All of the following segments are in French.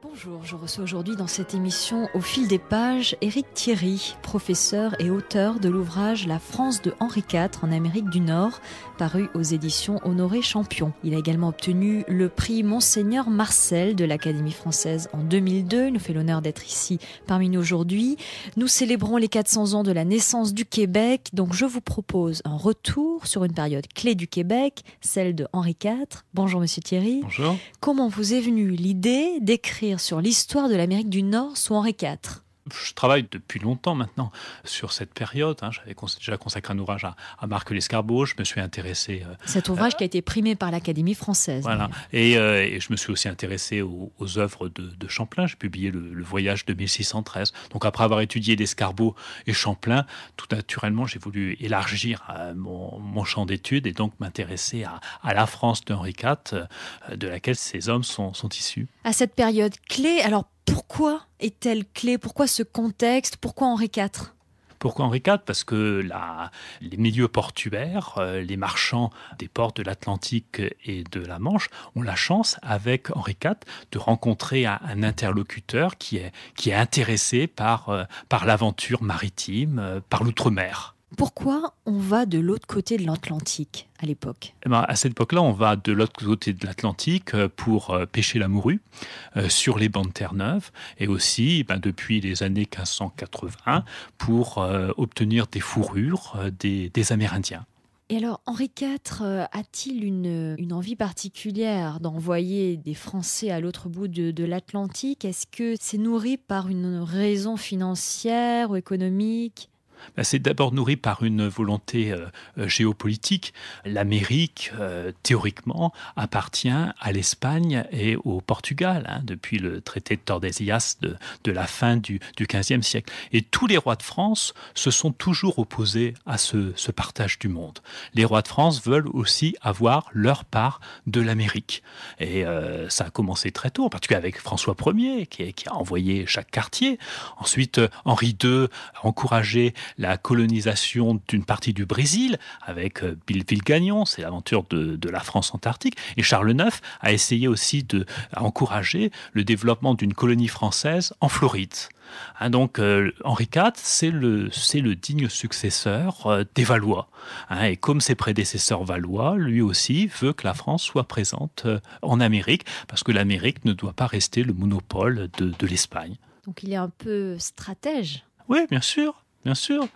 Bonjour, je reçois aujourd'hui dans cette émission Au fil des pages Éric Thierry, professeur et auteur de l'ouvrage La France de Henri IV en Amérique du Nord, paru aux éditions Honoré Champion. Il a également obtenu le prix Monseigneur Marcel de l'Académie française en 2002. Il nous fait l'honneur d'être ici parmi nous aujourd'hui. Nous célébrons les 400 ans de la naissance du Québec, donc je vous propose un retour sur une période clé du Québec, celle de Henri IV. Bonjour Monsieur Thierry. Bonjour. Comment vous est venue l'idée d'écrire sur l'histoire de l'Amérique du Nord sous Henri IV? Je travaille depuis longtemps maintenant sur cette période. J'avais déjà consacré un ouvrage à Marc Lescarbot. Je me suis intéressé... Cet ouvrage qui a été primé par l'Académie française. Voilà. Et je me suis aussi intéressé aux œuvres de Champlain. J'ai publié le Voyage de 1613. Donc après avoir étudié Lescarbot et Champlain, tout naturellement, j'ai voulu élargir mon champ d'études et donc m'intéresser à la France d'Henri IV, de laquelle ces hommes sont issus. À cette période clé, alors pourquoi est-elle clé? Pourquoi ce contexte? Pourquoi Henri IV? Pourquoi Henri IV? Parce que les milieux portuaires, les marchands des ports de l'Atlantique et de la Manche ont la chance, avec Henri IV, de rencontrer un interlocuteur qui est intéressé par l'aventure maritime, par l'outre-mer. Pourquoi on va de l'autre côté de l'Atlantique à l'époque? À cette époque-là, on va de l'autre côté de l'Atlantique pour pêcher la morue sur les bancs de Terre-Neuve et aussi, depuis les années 1580, pour obtenir des fourrures des Amérindiens. Et alors, Henri IV a-t-il une envie particulière d'envoyer des Français à l'autre bout de l'Atlantique? Est-ce que c'est nourri par une raison financière ou économique? C'est d'abord nourri par une volonté géopolitique. L'Amérique, théoriquement, appartient à l'Espagne et au Portugal, depuis le traité de Tordesillas de la fin du XVe siècle. Et tous les rois de France se sont toujours opposés à ce partage du monde. Les rois de France veulent aussi avoir leur part de l'Amérique. Et ça a commencé très tôt, en particulier avec François Ier, qui a envoyé chaque quartier. Ensuite, Henri II a encouragé la colonisation d'une partie du Brésil avec Villegaignon, c'est l'aventure de la France antarctique. Et Charles IX a essayé aussi d'encourager le développement d'une colonie française en Floride. Donc Henri IV, c'est le digne successeur des Valois. Et comme ses prédécesseurs valois, lui aussi veut que la France soit présente en Amérique, parce que l'Amérique ne doit pas rester le monopole de l'Espagne. Donc il est un peu stratège. Oui, bien sûr. Bien sûr.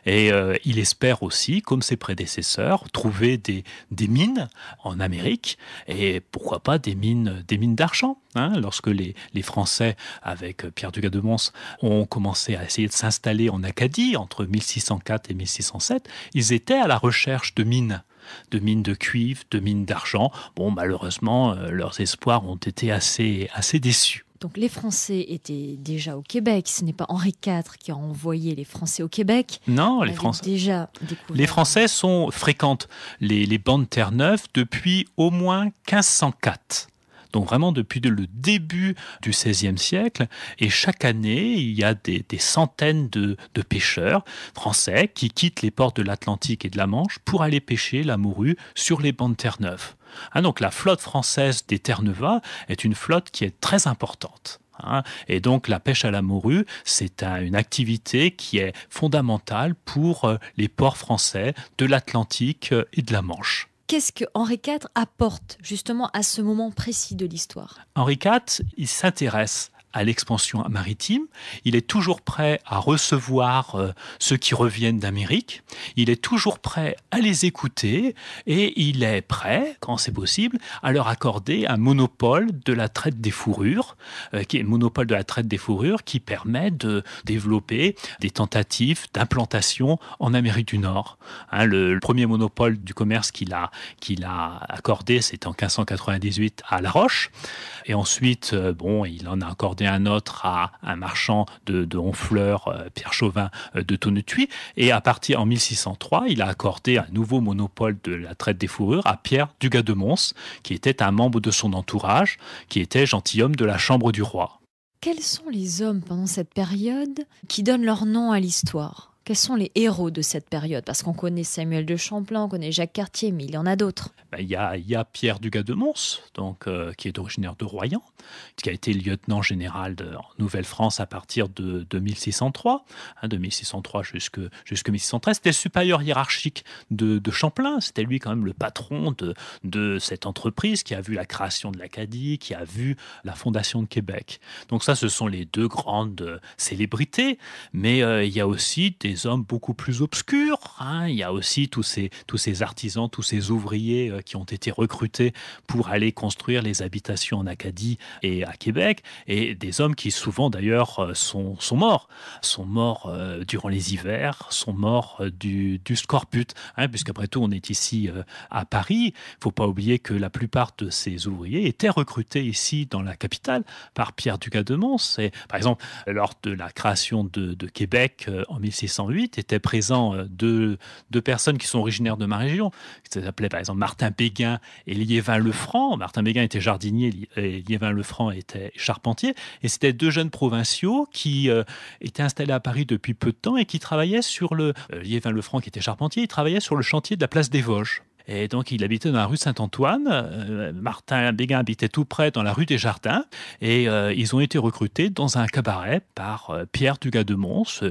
Et il espère aussi, comme ses prédécesseurs, trouver des mines en Amérique et pourquoi pas des mines d'argent. Lorsque les Français, avec Pierre du Gade-Mons, ont commencé à essayer de s'installer en Acadie entre 1604 et 1607, ils étaient à la recherche de mines de cuivre, de mines d'argent. Malheureusement, leurs espoirs ont été assez déçus. Donc les Français étaient déjà au Québec. Ce n'est pas Henri IV qui a envoyé les Français au Québec. Non, les Français fréquentent les bancs de Terre-Neuve depuis au moins 1504. Donc vraiment depuis le début du XVIe siècle. Et chaque année, il y a des centaines de pêcheurs français qui quittent les ports de l'Atlantique et de la Manche pour aller pêcher la morue sur les bancs de Terre-Neuve. Donc la flotte française des Terre-Neuvas est une flotte qui est très importante. Et donc la pêche à la morue, c'est une activité qui est fondamentale pour les ports français de l'Atlantique et de la Manche. Qu'est-ce que Henri IV apporte justement à ce moment précis de l'histoire? Henri IV, il s'intéresse à l'expansion maritime. Il est toujours prêt à recevoir ceux qui reviennent d'Amérique. Il est toujours prêt à les écouter et il est prêt, quand c'est possible, à leur accorder un monopole de la traite des fourrures, qui permet de développer des tentatives d'implantation en Amérique du Nord. Le premier monopole du commerce qu'il a accordé, c'est en 1598 à La Roche. Et ensuite, il en a accordé un autre à un marchand de Honfleur, Pierre Chauvin de Tonnetuy. Et à partir en 1603, il a accordé un nouveau monopole de la traite des fourrures à Pierre du Gade-Mons, qui était un membre de son entourage, qui était gentilhomme de la Chambre du Roi. Quels sont les hommes pendant cette période qui donnent leur nom à l'histoire? Quels sont les héros de cette période? Parce qu'on connaît Samuel de Champlain, on connaît Jacques Cartier, mais il y en a d'autres. Il y a Pierre Dugas de Mons, donc, qui est originaire de Royan, qui a été lieutenant général en Nouvelle-France à partir de 1603, de 1603 jusqu'à 1613. C'était le supérieur hiérarchique de Champlain. C'était lui quand même le patron de cette entreprise qui a vu la création de l'Acadie, qui a vu la fondation de Québec. Donc ça, ce sont les deux grandes célébrités. Mais il y a aussi des hommes beaucoup plus obscurs. Il y a aussi tous ces artisans, tous ces ouvriers qui ont été recrutés pour aller construire les habitations en Acadie et à Québec, et des hommes qui souvent d'ailleurs sont morts durant les hivers, sont morts du scorbut, puisqu'après tout on est ici à Paris. Il ne faut pas oublier que la plupart de ces ouvriers étaient recrutés ici dans la capitale par Pierre Dugas de Mons. Et, par exemple, lors de la création de Québec en 1608, étaient présents deux personnes qui sont originaires de ma région, qui s'appelaient par exemple Martin Béguin et Liévin Lefranc. Martin Béguin était jardinier et Liévin Lefranc était charpentier. Et c'était deux jeunes provinciaux qui étaient installés à Paris depuis peu de temps et qui travaillaient sur Liévin Lefranc, qui était charpentier, il travaillait sur le chantier de la place des Vosges. Et donc, il habitait dans la rue Saint-Antoine. Martin Béguin habitait tout près dans la rue des Jardins. Et ils ont été recrutés dans un cabaret par Pierre Dugas de Mons.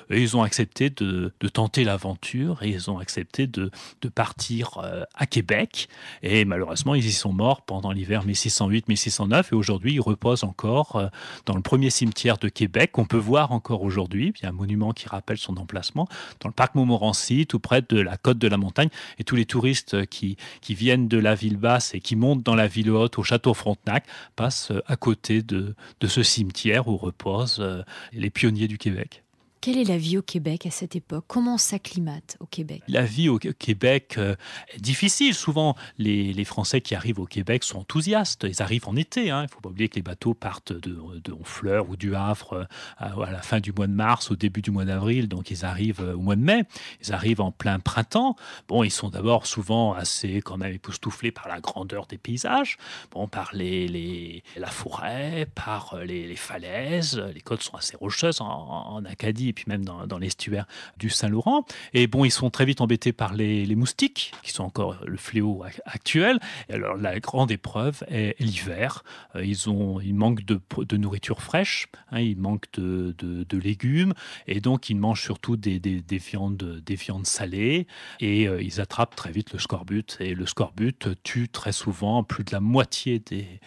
Et ils ont accepté de tenter l'aventure. Et ils ont accepté de partir à Québec. Et malheureusement, ils y sont morts pendant l'hiver 1608-1609. Et aujourd'hui, ils reposent encore dans le premier cimetière de Québec, qu'on peut voir encore aujourd'hui. Il y a un monument qui rappelle son emplacement, dans le parc Montmorency, tout près de la côte de la Montagne. Et tous les touristes qui viennent de la ville basse et qui montent dans la ville haute au château Frontenac passent à côté de ce cimetière où reposent les pionniers du Québec. Quelle est la vie au Québec à cette époque? Comment on s'acclimate au Québec? La vie au Québec est difficile. Souvent, les Français qui arrivent au Québec sont enthousiastes. Ils arrivent en été. Il ne faut pas oublier que les bateaux partent de Honfleur ou du Havre à la fin du mois de mars, au début du mois d'avril. Donc, ils arrivent au mois de mai. Ils arrivent en plein printemps. Bon, ils sont d'abord souvent assez quand même époustouflés par la grandeur des paysages, par la forêt, par les falaises. Les côtes sont assez rocheuses en Acadie, et puis même dans l'estuaire du Saint-Laurent. Et ils sont très vite embêtés par les moustiques, qui sont encore le fléau actuel. Et alors, la grande épreuve est l'hiver. Ils manquent de nourriture fraîche, ils manquent de légumes, et donc ils mangent surtout des viandes salées, et ils attrapent très vite le scorbut. Et le scorbut tue très souvent plus de la moitié des...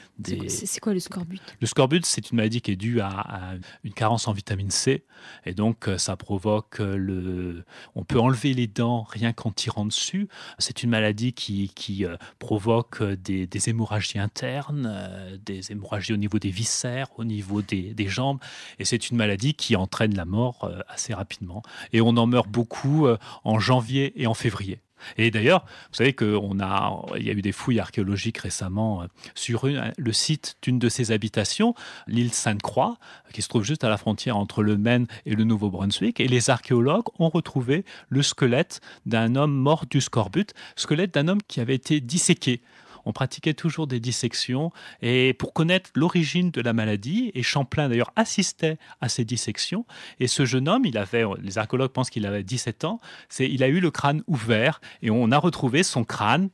C'est quoi le scorbut? Le scorbut, c'est une maladie qui est due à une carence en vitamine C, et donc ça provoque on peut enlever les dents rien qu'en tirant dessus. C'est une maladie qui provoque des hémorragies internes, des hémorragies au niveau des viscères, au niveau des jambes, et c'est une maladie qui entraîne la mort assez rapidement. Et on en meurt beaucoup en janvier et en février. Et d'ailleurs, vous savez qu'il y a eu des fouilles archéologiques récemment sur le site d'une de ces habitations, l'île Sainte-Croix, qui se trouve juste à la frontière entre le Maine et le Nouveau-Brunswick. Et les archéologues ont retrouvé le squelette d'un homme mort du scorbut, squelette d'un homme qui avait été disséqué. On pratiquait toujours des dissections et pour connaître l'origine de la maladie. Et Champlain, d'ailleurs, assistait à ces dissections. Et ce jeune homme, les archéologues pensent qu'il avait 17 ans. Il a eu le crâne ouvert et on a retrouvé son crâne,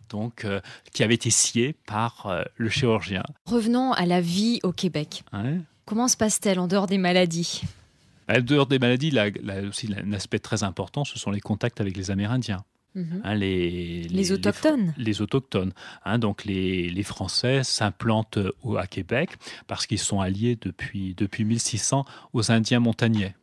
qui avait été scié par le chirurgien. Revenons à la vie au Québec. Ouais. Comment se passe-t-elle en dehors des maladies? En dehors des maladies, là aussi, un aspect très important, ce sont les contacts avec les Amérindiens. Les autochtones. Les autochtones. Donc les Français s'implantent à Québec parce qu'ils sont alliés depuis 1600 aux Indiens montagnais.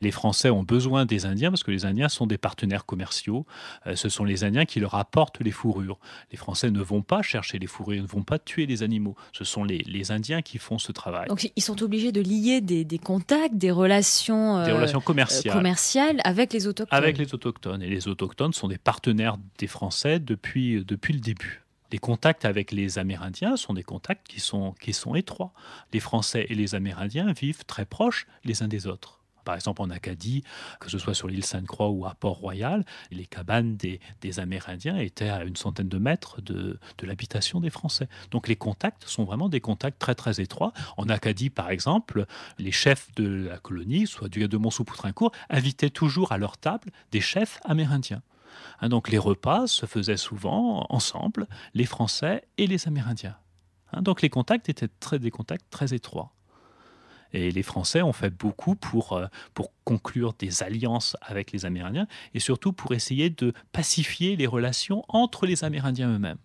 Les Français ont besoin des Indiens parce que les Indiens sont des partenaires commerciaux. Ce sont les Indiens qui leur apportent les fourrures. Les Français ne vont pas chercher les fourrures, ils ne vont pas tuer les animaux. Ce sont les Indiens qui font ce travail. Donc ils sont obligés de lier des contacts, des relations commerciales avec les autochtones. Avec les autochtones. Et les autochtones sont des partenaires des Français depuis le début. Les contacts avec les Amérindiens sont des contacts qui sont étroits. Les Français et les Amérindiens vivent très proches les uns des autres. Par exemple, en Acadie, que ce soit sur l'île Sainte-Croix ou à Port-Royal, les cabanes des Amérindiens étaient à une centaine de mètres de l'habitation des Français. Donc les contacts sont vraiment des contacts très très étroits. En Acadie, par exemple, les chefs de la colonie, soit du de Montsou-Poutrincourt, invitaient toujours à leur table des chefs amérindiens. Donc les repas se faisaient souvent ensemble, les Français et les Amérindiens. Donc les contacts étaient des contacts très étroits. Et les Français ont fait beaucoup pour conclure des alliances avec les Amérindiens et surtout pour essayer de pacifier les relations entre les Amérindiens eux-mêmes,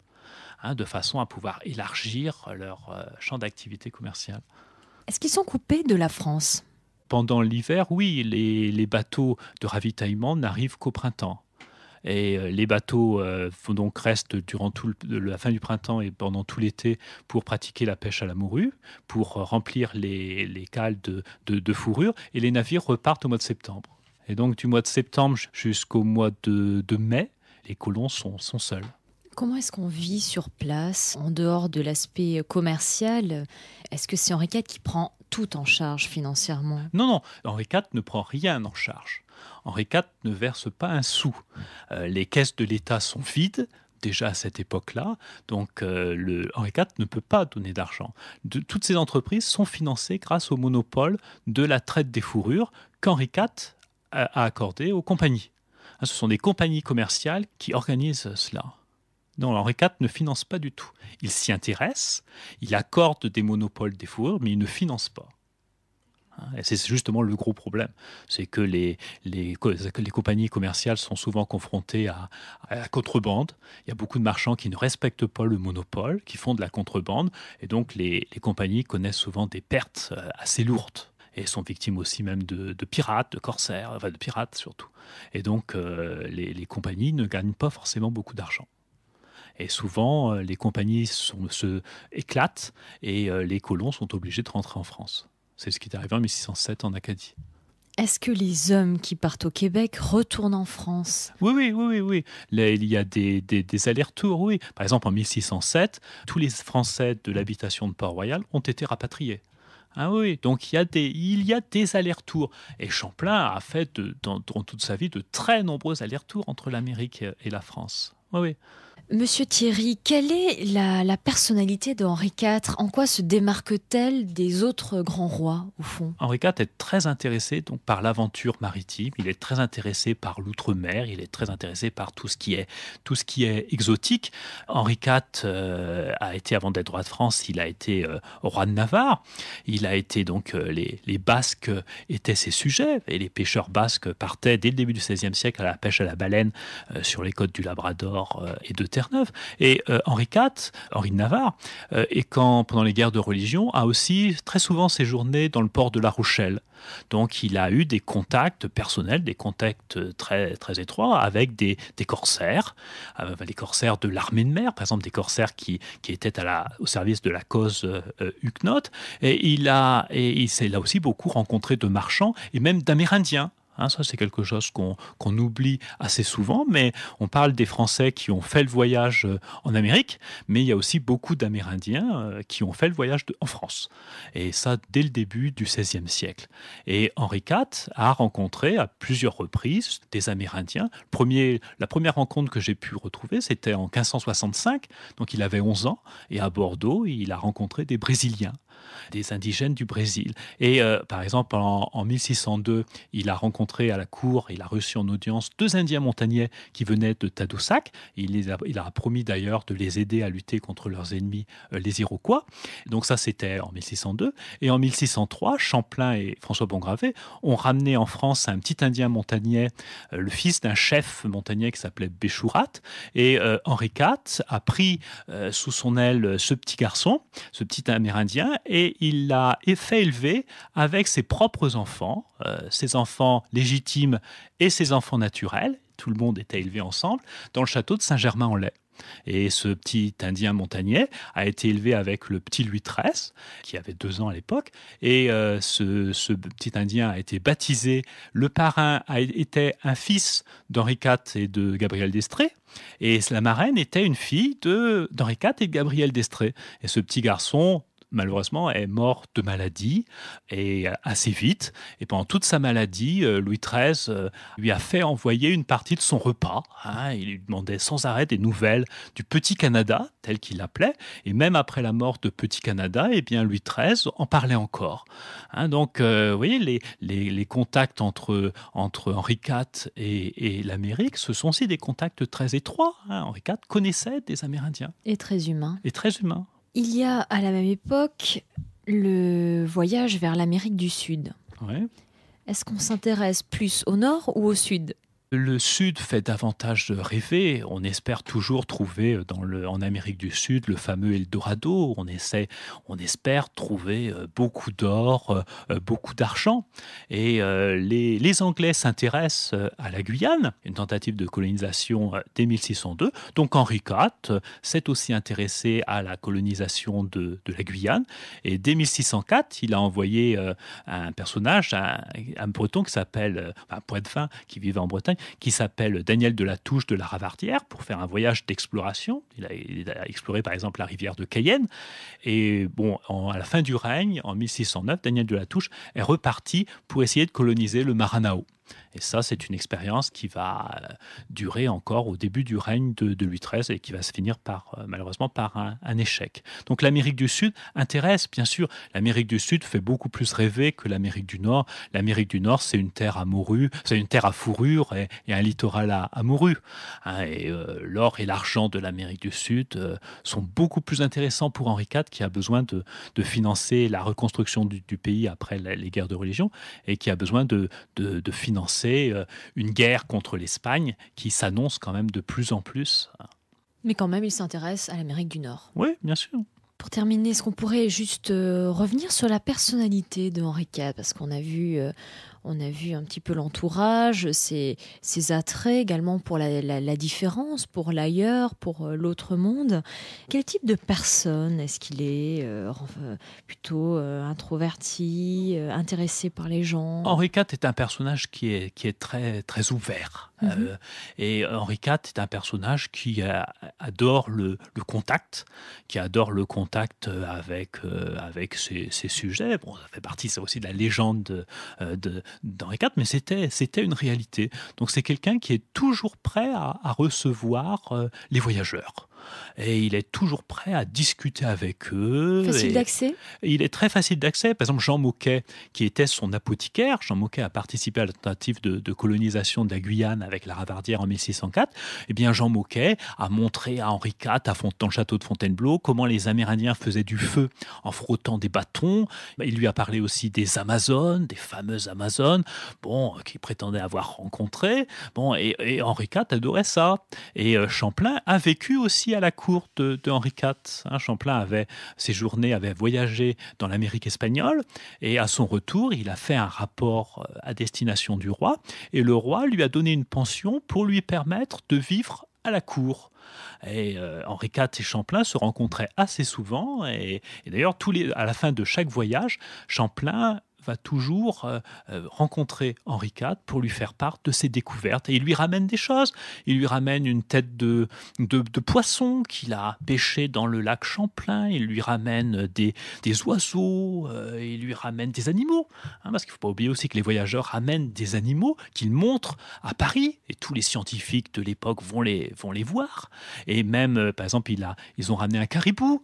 de façon à pouvoir élargir leur champ d'activité commerciale. Est-ce qu'ils sont coupés de la France ? Pendant l'hiver, oui, les bateaux de ravitaillement n'arrivent qu'au printemps. Et les bateaux donc restent durant la fin du printemps et pendant tout l'été pour pratiquer la pêche à la morue, pour remplir les cales de fourrure, et les navires repartent au mois de septembre. Et donc du mois de septembre jusqu'au mois de mai, les colons sont seuls. Comment est-ce qu'on vit sur place, en dehors de l'aspect commercial ? Est-ce que c'est Henri IV qui prend tout en charge financièrement ? Non, Henri IV ne prend rien en charge. Henri IV ne verse pas un sou. Les caisses de l'État sont vides, déjà à cette époque-là, donc Henri IV ne peut pas donner d'argent. Toutes ces entreprises sont financées grâce au monopole de la traite des fourrures qu'Henri IV a accordé aux compagnies. Ce sont des compagnies commerciales qui organisent cela. Non, Henri IV ne finance pas du tout. Il s'y intéresse, il accorde des monopoles des fourrures, mais il ne finance pas. Et c'est justement le gros problème. C'est que les compagnies commerciales sont souvent confrontées à la contrebande. Il y a beaucoup de marchands qui ne respectent pas le monopole, qui font de la contrebande. Et donc, les compagnies connaissent souvent des pertes assez lourdes. Et sont victimes aussi même de pirates, de corsaires, enfin de pirates surtout. Et donc, les compagnies ne gagnent pas forcément beaucoup d'argent. Et souvent, les compagnies se éclatent et les colons sont obligés de rentrer en France. C'est ce qui est arrivé en 1607 en Acadie. Est-ce que les hommes qui partent au Québec retournent en France ? Oui. Là, il y a des allers-retours, oui. Par exemple, en 1607, tous les Français de l'habitation de Port-Royal ont été rapatriés. Ah oui, donc il y a des allers-retours. Et Champlain a fait, dans toute sa vie, de très nombreux allers-retours entre l'Amérique et la France. Oui. Monsieur Thierry, quelle est la personnalité de Henri IV ? En quoi se démarque-t-elle des autres grands rois, au fond ? Henri IV est très intéressé donc, par l'aventure maritime, il est très intéressé par l'outre-mer, il est très intéressé par tout ce qui est exotique. Henri IV a été, avant d'être roi de France, il a été roi de Navarre. Il a été donc, les Basques étaient ses sujets, et les pêcheurs basques partaient dès le début du XVIe siècle à la pêche à la baleine sur les côtes du Labrador et de Terre-Neuve. Et Henri de Navarre, pendant les guerres de religion, a aussi très souvent séjourné dans le port de La Rochelle. Donc il a eu des contacts personnels, des contacts très, très étroits avec des corsaires, les corsaires de l'armée de mer, par exemple des corsaires qui étaient au service de la cause huguenote. Et il s'est là aussi beaucoup rencontré de marchands et même d'Amérindiens. Ça, c'est quelque chose qu'on oublie assez souvent, mais on parle des Français qui ont fait le voyage en Amérique, mais il y a aussi beaucoup d'Amérindiens qui ont fait le voyage en France. Et ça, dès le début du XVIe siècle. Et Henri IV a rencontré à plusieurs reprises des Amérindiens. La première rencontre que j'ai pu retrouver, c'était en 1565, donc il avait 11 ans, et à Bordeaux, il a rencontré des Brésiliens, des indigènes du Brésil. Et par exemple, en 1602, il a rencontré à la cour, il a reçu en audience 2 Indiens montagnais qui venaient de Tadoussac. Il a promis d'ailleurs de les aider à lutter contre leurs ennemis, les Iroquois. Donc ça, c'était en 1602. Et en 1603, Champlain et François Bongravé ont ramené en France un petit Indien montagnais, le fils d'un chef montagnais qui s'appelait Béchourat. Et Henri IV a pris sous son aile ce petit garçon, ce petit Amérindien, et il l'a fait élever avec ses propres enfants, ses enfants légitimes et ses enfants naturels. Tout le monde était élevé ensemble dans le château de Saint-Germain-en-Laye. Et ce petit Indien montagnais a été élevé avec le petit Louis XIII, qui avait 2 ans à l'époque. Et ce petit Indien a été baptisé. Le parrain était un fils d'Henri IV et de Gabrielle d'Estrées. Et la marraine était une fille d'Henri IV et de Gabrielle d'Estrées. Et ce petit garçon malheureusement, est mort de maladie, et assez vite. Et pendant toute sa maladie, Louis XIII lui a fait envoyer une partie de son repas. Il lui demandait sans arrêt des nouvelles du Petit Canada, tel qu'il l'appelait. Et même après la mort de Petit Canada, eh bien, Louis XIII en parlait encore. Donc, vous voyez, les contacts entre Henri IV et l'Amérique, ce sont aussi des contacts très étroits. Henri IV connaissait des Amérindiens. Et très humain. Et très humains. Il y a à la même époque le voyage vers l'Amérique du Sud. Ouais. Est-ce qu'on s'intéresse plus au nord ou au sud ? Le Sud fait davantage rêver. On espère toujours trouver en Amérique du Sud le fameux Eldorado. On espère trouver beaucoup d'or, beaucoup d'argent. Et les Anglais s'intéressent à la Guyane, une tentative de colonisation dès 1602. Donc Henri IV s'est aussi intéressé à la colonisation de la Guyane. Et dès 1604, il a envoyé un personnage, un breton qui s'appelle, un poitvin qui vivait en Bretagne, qui s'appelle Daniel de la Touche de la Ravardière, pour faire un voyage d'exploration. Il a exploré par exemple la rivière de Cayenne. Et à la fin du règne, en 1609, Daniel de la Touche est reparti pour essayer de coloniser le Maranhão. Et ça, c'est une expérience qui va durer encore au début du règne de Louis XIII et qui va se finir malheureusement par un échec. Donc l'Amérique du Sud intéresse, bien sûr. L'Amérique du Sud fait beaucoup plus rêver que l'Amérique du Nord. L'Amérique du Nord, c'est une terre à fourrure et un littoral à morue. Et l'or et l'argent de l'Amérique du Sud sont beaucoup plus intéressants pour Henri IV, qui a besoin de financer la reconstruction du pays après les guerres de religion et qui a besoin de financer une guerre contre l'Espagne qui s'annonce quand même de plus en plus. Mais quand même, il s'intéresse à l'Amérique du Nord. Oui, bien sûr. Pour terminer, est-ce qu'on pourrait juste revenir sur la personnalité de Henri IV ? Parce qu'on a vu un petit peu l'entourage, ses attraits également pour la différence, pour l'ailleurs, pour l'autre monde. Quel type de personne est-ce qu'il est ? Plutôt introverti, intéressé par les gens ? Henri IV est un personnage qui est très, très ouvert. Et Henri IV est un personnage qui adore le contact, qui adore le contact avec ses sujets. Ça fait partie, ça aussi, de la légende d'Henri IV, mais c'était une réalité. Donc c'est quelqu'un qui est toujours prêt à recevoir les voyageurs. Et il est toujours prêt à discuter avec eux. Facile d'accès ? Il est très facile d'accès. Par exemple, Jean Moquet, qui était son apothicaire, Jean Moquet a participé à la tentative de colonisation de la Guyane avec la Ravardière en 1604. Eh bien, Jean Moquet a montré à Henri IV, dans le château de Fontainebleau, comment les Amérindiens faisaient du feu en frottant des bâtons. Il lui a parlé aussi des Amazones, des fameuses Amazones, qu'il prétendait avoir rencontrées. Et Henri IV adorait ça. Et Champlain a vécu aussi à la cour de Henri IV. Champlain avait voyagé dans l'Amérique espagnole et à son retour, il a fait un rapport à destination du roi et le roi lui a donné une pension pour lui permettre de vivre à la cour. Et Henri IV et Champlain se rencontraient assez souvent et d'ailleurs à la fin de chaque voyage, Champlain va toujours rencontrer Henri IV pour lui faire part de ses découvertes. Et il lui ramène des choses. Il lui ramène une tête de poisson qu'il a pêché dans le lac Champlain. Il lui ramène des oiseaux. Il lui ramène des animaux. Parce qu'il ne faut pas oublier aussi que les voyageurs ramènent des animaux qu'ils montrent à Paris. Et tous les scientifiques de l'époque vont les voir. Et même, par exemple, ils ont ramené un caribou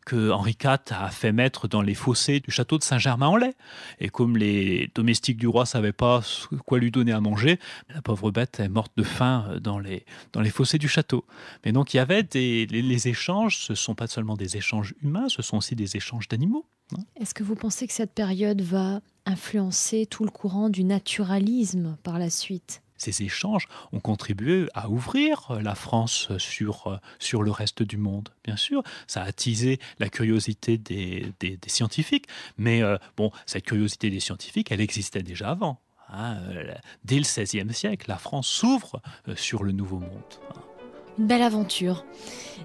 que Henri IV a fait mettre dans les fossés du château de Saint-Germain-en-Laye. Et comme les domestiques du roi ne savaient pas quoi lui donner à manger, la pauvre bête est morte de faim dans les fossés du château. Mais donc il y avait les échanges, ce ne sont pas seulement des échanges humains, ce sont aussi des échanges d'animaux. Est-ce que vous pensez que cette période va influencer tout le courant du naturalisme par la suite ? Ces échanges ont contribué à ouvrir la France sur le reste du monde. Bien sûr, ça a attisé la curiosité des scientifiques, mais cette curiosité des scientifiques, elle existait déjà avant. Dès le XVIe siècle, la France s'ouvre sur le Nouveau Monde. Une belle aventure.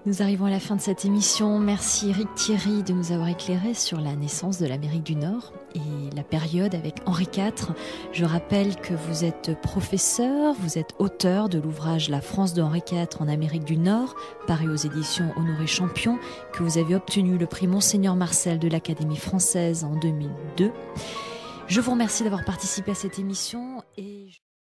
Nous arrivons à la fin de cette émission. Merci Éric Thierry de nous avoir éclairé sur la naissance de l'Amérique du Nord et la période avec Henri IV. Je rappelle que vous êtes professeur, vous êtes auteur de l'ouvrage La France de Henri IV en Amérique du Nord, paru aux éditions Honoré Champion, que vous avez obtenu le prix Monseigneur Marcel de l'Académie française en 2002. Je vous remercie d'avoir participé à cette émission et